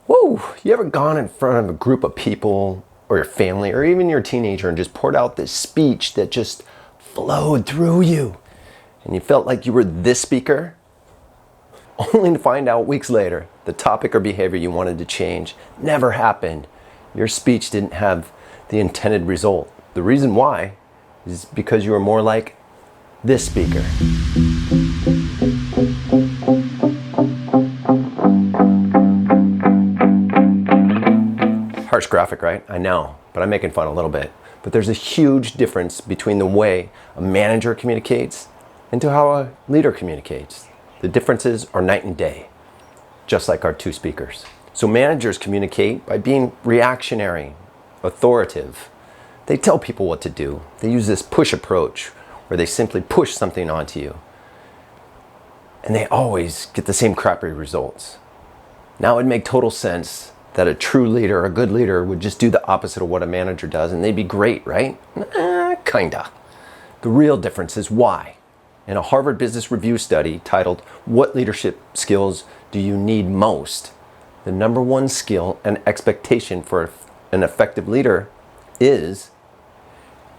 Whoa, you ever gone in front of a group of people or your family or even your teenager and just poured out this speech that just flowed through you and you felt like you were this speaker? Only to find out weeks later the topic or behavior you wanted to change never happened. Your speech didn't have the intended result. The reason why is because you were more like this speaker. Harsh graphic, right? I know, but I'm making fun a little bit. But there's a huge difference between the way a manager communicates and to how a leader communicates. The differences are night and day, just like our two speakers. So managers communicate by being reactionary, authoritative. They tell people what to do. They use this push approach where they simply push something onto you. And they always get the same crappy results. Now it would make total sense that a true leader, a good leader, would just do the opposite of what a manager does and they'd be great, right? Kinda. The real difference is why. In a Harvard Business Review study titled, "What Leadership Skills Do You Need Most?" the number one skill and expectation for an effective leader is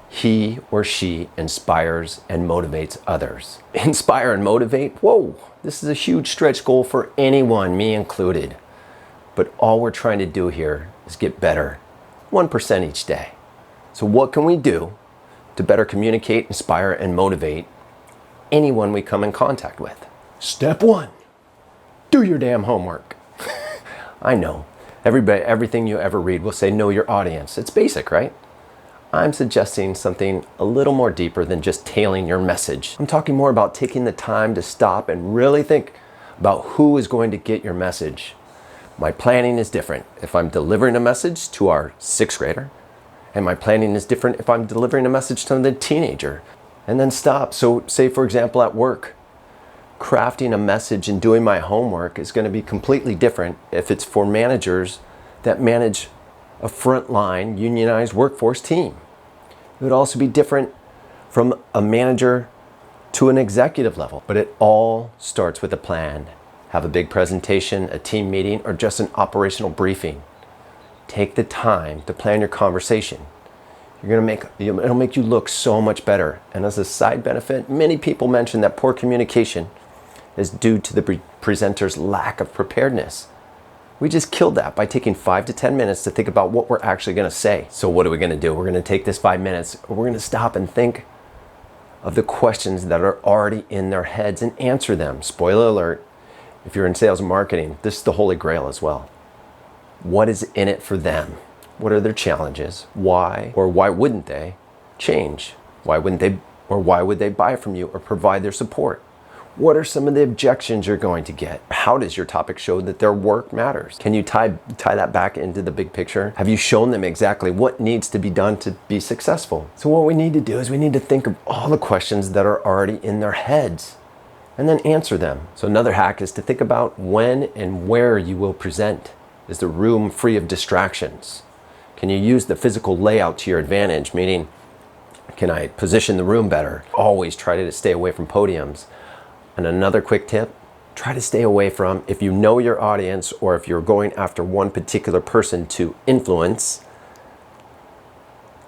he or she inspires and motivates others. Inspire and motivate? Whoa, this is a huge stretch goal for anyone, me included. But all we're trying to do here is get better, 1% each day. So what can we do to better communicate, inspire, and motivate anyone we come in contact with? Step one, do your damn homework. I know, everything you ever read will say know your audience. It's basic, right? I'm suggesting something a little more deeper than just tailing your message. I'm talking more about taking the time to stop and really think about who is going to get your message. My planning is different if I'm delivering a message to our sixth grader, and my planning is different if I'm delivering a message to the teenager. And then stop. So say, for example, at work, crafting a message and doing my homework is going to be completely different if it's for managers that manage a frontline unionized workforce team. It would also be different from a manager to an executive level. But it all starts with a plan. Have a big presentation, a team meeting, or just an operational briefing. Take the time to plan your conversation. It'll make you look so much better. And as a side benefit, many people mention that poor communication is due to the presenter's lack of preparedness. We just killed that by taking 5 to 10 minutes to think about what we're actually going to say. So what are we going to do? We're going to take this 5 minutes, we're going to stop and think of the questions that are already in their heads and answer them. Spoiler alert, if you're in sales and marketing, this is the holy grail as well. What is in it for them? What are their challenges? Why or why wouldn't they change? Why wouldn't they, or why would they buy from you or provide their support? What are some of the objections you're going to get? How does your topic show that their work matters? Can you tie that back into the big picture? Have you shown them exactly what needs to be done to be successful? So what we need to do is we need to think of all the questions that are already in their heads and then answer them. So another hack is to think about when and where you will present. Is the room free of distractions? Can you use the physical layout to your advantage? Meaning, can I position the room better? Always try to stay away from podiums. And another quick tip, try to stay away from, if you know your audience or if you're going after one particular person to influence,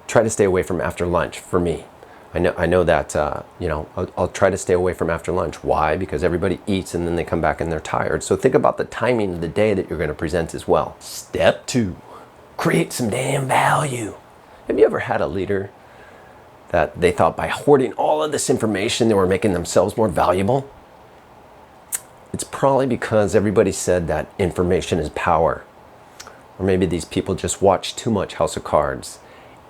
try to stay away from after lunch for me. I know that, I'll try to stay away from after lunch. Why? Because everybody eats and then they come back and they're tired. So think about the timing of the day that you're going to present as well. Step 2, create some damn value. Have you ever had a leader that they thought by hoarding all of this information, they were making themselves more valuable? It's probably because everybody said that information is power. Or maybe these people just watch too much House of Cards.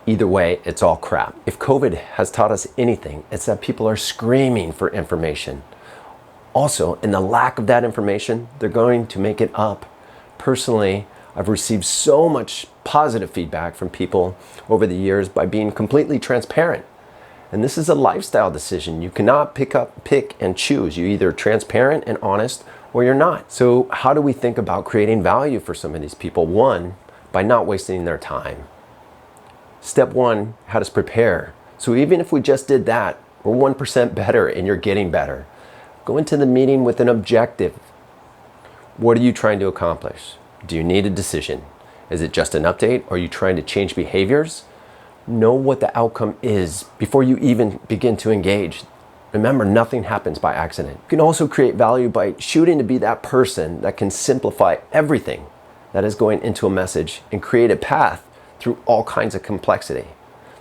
Either way, it's all crap. If COVID has taught us anything, it's that people are screaming for information. Also, in the lack of that information, they're going to make it up. Personally, I've received so much positive feedback from people over the years by being completely transparent. And this is a lifestyle decision. You cannot pick and choose. You're either transparent and honest or you're not. So how do we think about creating value for some of these people? One, by not wasting their time. Step 1, how to prepare. So even if we just did that, we're 1% better and you're getting better. Go into the meeting with an objective. What are you trying to accomplish? Do you need a decision? Is it just an update? Are you trying to change behaviors? Know what the outcome is before you even begin to engage. Remember, nothing happens by accident. You can also create value by shooting to be that person that can simplify everything that is going into a message and create a path through all kinds of complexity.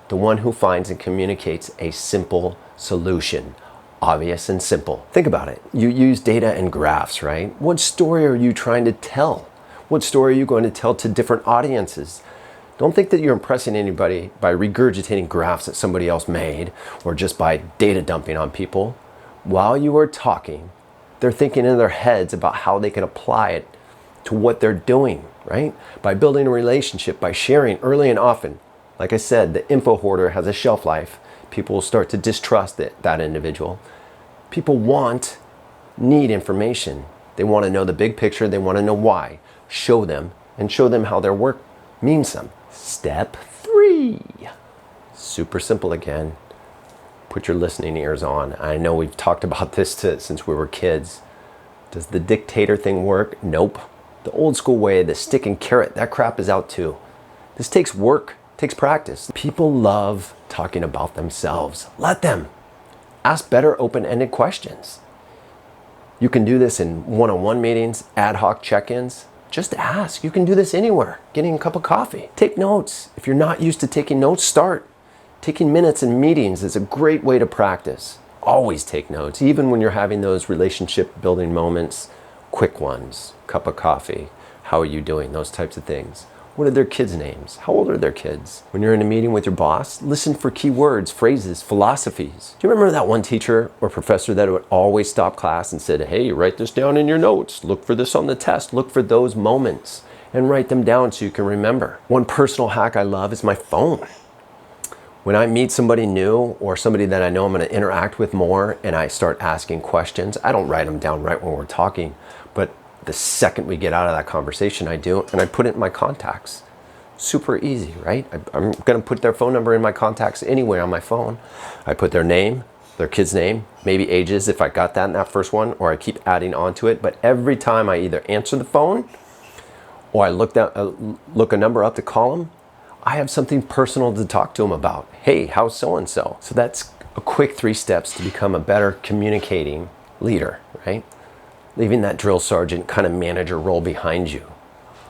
The one who finds and communicates a simple solution. Obvious and simple. Think about it. You use data and graphs, right? What story are you trying to tell? What story are you going to tell to different audiences? Don't think that you're impressing anybody by regurgitating graphs that somebody else made or just by data dumping on people. While you are talking, they're thinking in their heads about how they can apply it to what they're doing, right? By building a relationship, by sharing early and often. Like I said, the info hoarder has a shelf life. People will start to distrust that individual. People need information. They want to know the big picture. They want to know why. Show them and show them how their work means something. Step 3. Super simple again. Put your listening ears on. I know we've talked about this since we were kids. Does the dictator thing work? Nope. The old school way, the stick and carrot, that crap is out too. This takes work, takes practice. People love talking about themselves. Let them. Ask better open-ended questions. You can do this in one-on-one meetings, ad hoc check-ins. Just ask. You can do this anywhere. Getting a cup of coffee. Take notes. If you're not used to taking notes, start. Taking minutes in meetings is a great way to practice. Always take notes, even when you're having those relationship building moments, quick ones, cup of coffee, how are you doing, those types of things. What are their kids' names? How old are their kids? When you're in a meeting with your boss, listen for key words, phrases, philosophies. Do you remember that one teacher or professor that would always stop class and said, hey, write this down in your notes. Look for this on the test. Look for those moments and write them down so you can remember. One personal hack I love is my phone. When I meet somebody new or somebody that I know I'm going to interact with more and I start asking questions, I don't write them down right when we're talking, but the second we get out of that conversation, I do, and I put it in my contacts. Super easy, right? I'm going to put their phone number in my contacts anywhere on my phone. I put their name, their kid's name, maybe ages if I got that in that first one, or I keep adding on to it. But every time I either answer the phone or I look a number up to call them, I have something personal to talk to them about. Hey, how's so-and-so? So that's a quick 3 steps to become a better communicating leader, right? Leaving that drill sergeant kind of manager role behind you.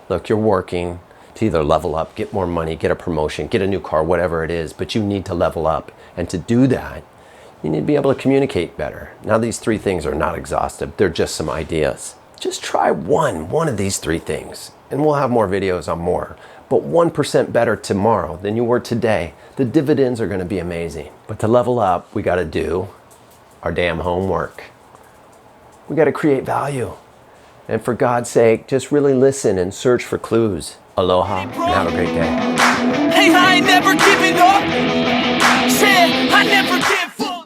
Look, you're working to either level up, get more money, get a promotion, get a new car, whatever it is, but you need to level up. And to do that, you need to be able to communicate better. Now, these 3 things are not exhaustive. They're just some ideas. Just try one of these 3 things, and we'll have more videos on more. But 1% better tomorrow than you were today. The dividends are going to be amazing. But to level up, we got to do our damn homework. We got to create value. And for God's sake, just really listen and search for clues. Aloha and have a great day. Hey, I ain't never giving up. Said I never give up.